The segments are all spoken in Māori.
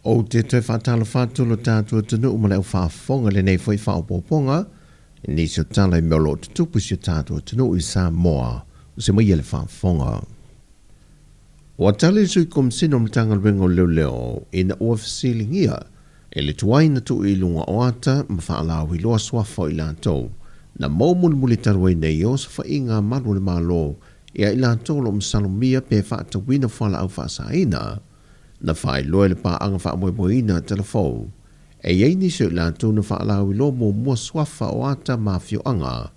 O te te whatala whatula tātua tunu umaleu whaafonga le nei whai whaopoponga, ni se tala I meolo te tupu se tātua tunu I Sāmoa, o se mai ele whaafonga. O tale sui komsino mtanga lwengo leo ina ua fasilingia, e le tuaina tu I lunga o ata ma whaalau I loa swafa I lātou, na maumuli tarwai nei o sa whainga malu le malo, ia I lātou lo msalomia pe whaatawina whala au whaasaina, na whai loe le paanga wha moemoina telefou. E iei ni se lātou na whaalau I lo mo mua swafa o ata mafio anga,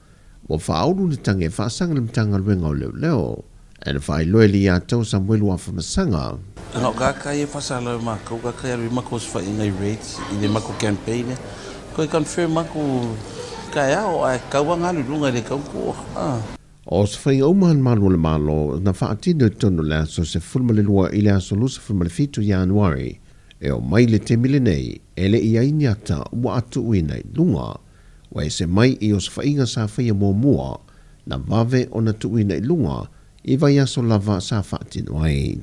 o whaauru ni tange whaasanga le mtanga lwenga o leo. E na whai loe li atou sa mwelu afa masanga. Ngau kaka e whasala mako, kaka e rui mako sa whaingai rates, I le mako campaign. Ko I confirm mako kai ao ai kauanga lunga le kauko. O se whai aumahan malu le malo, na whaatino tono le aso se fulma le lua I le aso lusa fulma le 5 Januari, e o mai le te mile nei, e le I aini ata ua atu uinai lunga, wa e se mai I o se whainga sa whaia mua, na vave o na tu uinai lunga, I vai aso lava sa whaatino ai.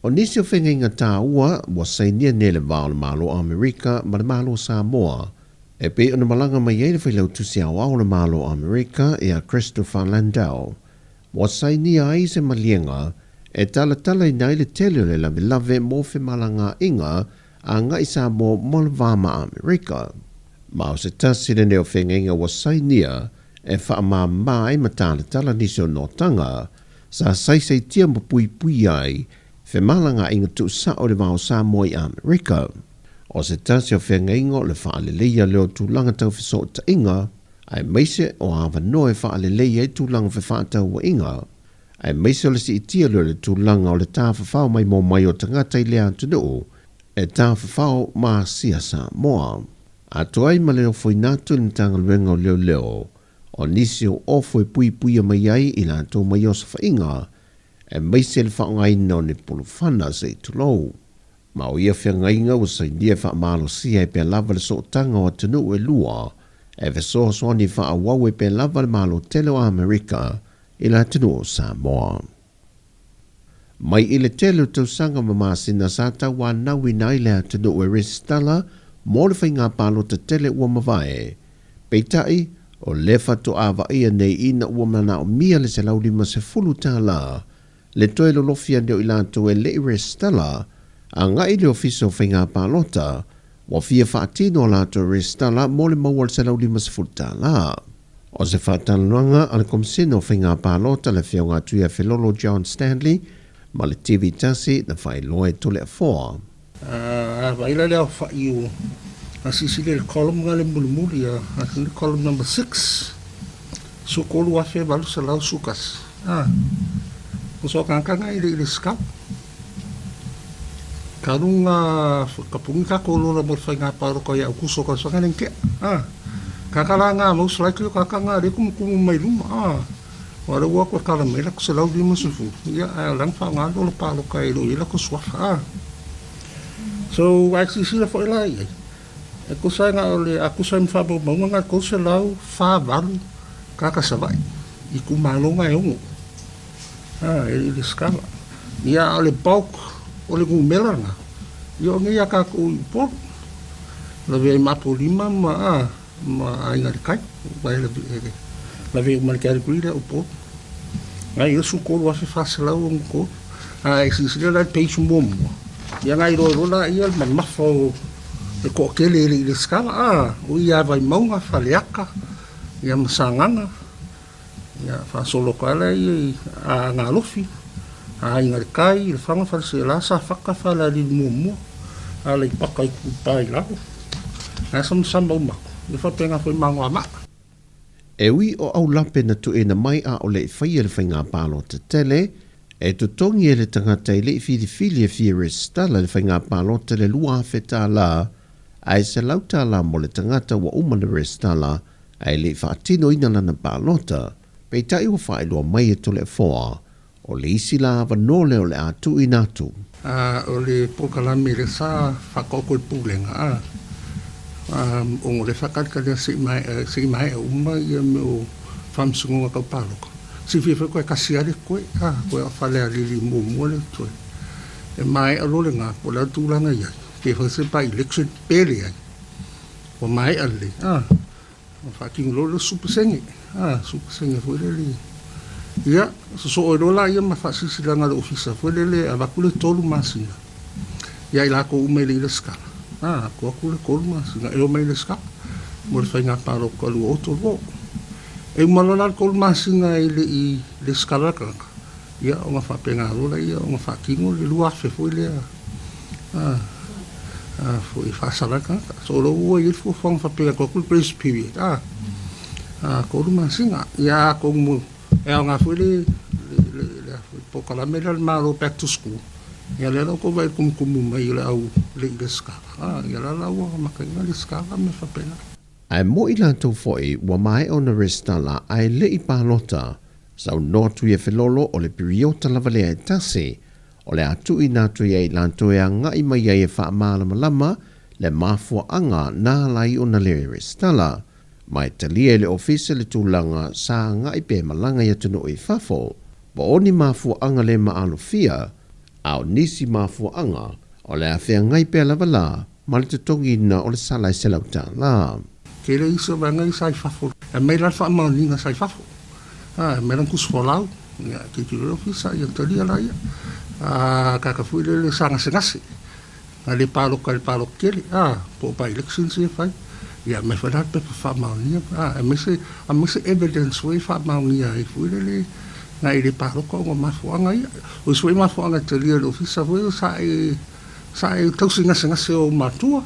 O nisi o whenga inga tā ua, wa sainia ne le vao le malo Amerika, ma le malo Sāmoa, e pe ona malanga mai e le whailau tusi au au le malo Amerika e a Christopher Landau. Wa sainia ai se malienga e tala I nai le tele le lave mo fe malanga inga a ngai Sāmoa mo le vama Amerika. Ma o se tasi le neo whenga inga wa sainia e wha mai ma tala nisi o notanga sa saisei tia mo pui ai fe malanga inga tu sa o le vao Sāmoa I Amerika. O se tasi o whenga ingo le whaaleleia leo tūlanga tau whiso ta inga, ai meise o hawa noe whaaleleia tūlanga whewhātau wa inga, ai meise o le si itia leo le tūlanga o le tāwhawhau mai mō mai o tangata I lea tunu, e tāwhawhau maa sia Sāmoa. A tuai ma leo whainatu le mtanga luenga o leo, o nisi o ofo pui mai ai I la tō mai o sa whainga, e meise le whaongai no ne pulu whana se tulou. Ma o ia whiangainga o sa india wha malo sia e pe lava le so tanga o tunu e lua, e ve so soani wha awau e pe lava le malo tele o Amerika I la tunu o Sāmoa. Mai I le tele o tau sanga mamasina sa tau wa nawi na I le tunu e Tala, mo le whainga palo te tele ua mawae, peitai o lefa to awa ia nei ina ua mana o mia le se laurima se fulu Tala, le toe lo lofia neo I la to e le Tala, a ngai le ofiso whainga palota, wa fia whaatino la to Tala mo le mawal se laurima se fulu Tala. O se whaatanuanga ale komsino whainga palota le whiaunga tuia Filolo John Stanley, ma le TV tasi na whai loe tole a foa. Waila leo whaiu, a sisile le column nga le mulimuli, a le column number 6, so kolu a whea balu sa lau sukas. Uso kankanga I le skap. Karunga kapungi ka kolu la mo whainga paro ko ia ukuso ka sanga nengke. Kakalanga most likely kakanga re kum mai luma. Wala wa ko kala mai la ko sa lau di musufu. Ia lang fa nga lo palo ka ilo ila ko swaf. So actually sila fo ila ia. E ko sa nga ole aku sa mfa bo nga ko sa lau fa valu kakasavai. Iku malonga e ungo. Ele skala. Ia ole bulk ole ku melanga. Yo ngia ka ku por. La ve mapo lima ma ainga kai. Vai la ve mal ka grida o por. Ai eu su ko wa fa sala un ko. Ai si la peixe mom. Ia ngai rola ia man mafo e ko kele le skala o ia vai maunga faleaka. Ia masanganga. Ia fa solo kala ia a ngalofi. Ainga kai le fanga fa se la sa faka fa la li mumu ala I paka I kupai la na sam mo ma le fa penga foi mangwa ma E ui o au lape na tu e na mai a o le whaia le whainga palo te tele e tu tongi e le tangata I le fili e fia Tala le whainga palo te le lua wheta la ai se lauta la mo le tangata wa umana Tala ai le whaatino ina lana palota pe tai wa whaelua mai e tole foa o le isi la vanole o le atu inatu. O le pokalami le sa whakoko I pulenga. O le whakatka si mai e uma I me o whamsunga kau paloko. Si whiwhi koe kasiare koe, koe a whalea lili mōmua le toi. e mai alo le ngā po la tūlanga iai ke whase pa election pere ai o mai ale whakingo lo le supasenge supasenge fuelele ia so o rola ia ma whasisilanga le ofisa fuelele a wakule tolu masina ia ila ko umele le skala ko akule kolu masina e o mai le skala mo le whainga paro kalu o tolo e malala kolu masina i le skala kaka ia o nga whapenga rola ia o nga whakingo le luafe fuelele foi fasalaka so lo wo i fu fong fa pe ko kul praise period ko ruma singa ya ko mu e nga foi le po kala me le malo back to school ya le ko vai kum mai le au le ska ya la wo ma ka le ska me fa pena ai mo ila to foi wa mai ona restala ai le I palota sa no tu e felolo o le periota la vale tasi o le atu I natu iei lanto e anga I mai e wha malama le mafua anga nā lai o na le restala. Mai talia le ofisa le tūlanga sa anga I pe malanga ia tunu I fafo. Ba oni mafua anga le maalofia, au nisi mafua anga o le awhea ngai pe lavala ma le tutongi na o le salai selauta la. Ke le iso ba ngai sai fafo. E mei la wha malinga sai fafo. Me lan kusfolau. Ke ki le ofisa ia talia la ia. Kaka fui le sanga sengase le palo kele po pa election se fai ya me fa dat pe fa maunia me se evidence we fa maunia I fui le na le palo ko ma fuanga ia o sui ma fuanga te le ofisa foi sa tau singa sengase o matua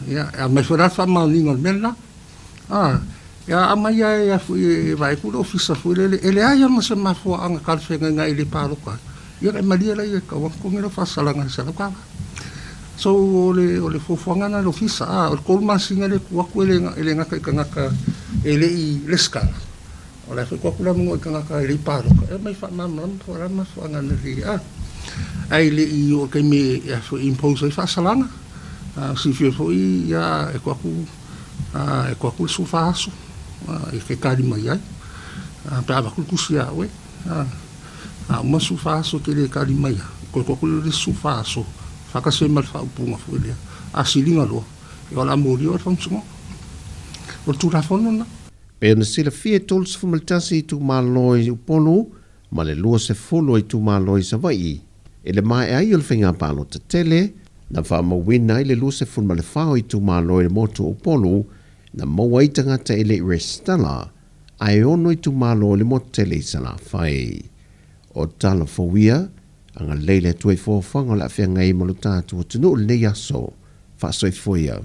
ya me fa dat fa maunia mena ya amaya ya fui vai ku ofisa fui le ele ai ma se ma fuanga ka fenga ngai le palo ko ia e malia la ia ka wa ko ngelo fa salanga sa ka so ole fofuanga na ofisa o ko ma singa le ku ku ele nga ka ele I le skala ole fa ko la mo ka ele paro e mai fa ma po la ma fuanga na ri ai le I o ke me ya so impose fa salanga si fo ia e ko ku su fa so e ke ka di mai ai pa ba ku sia we ma su faso ke le kali mai ko le su faso fa ka se mal fa upunga fuele silinga lo e ola mori o fonsumo o tu la fono na pe na sila fie tols fu maltasi tu maloi upolu ma le lua se folo I tu maloi sa vai e le mai ai ul finga palo te tele na fa ma wina I le lua se fu ma le fao I tu maloi le moto upolu na mawai tangata ele restala ai ono I tu maloi le moto tele sala fai o Tala fowia anga leile tuai fōwhanga la whia ngai malutātua tunu le yaso wha soifoia.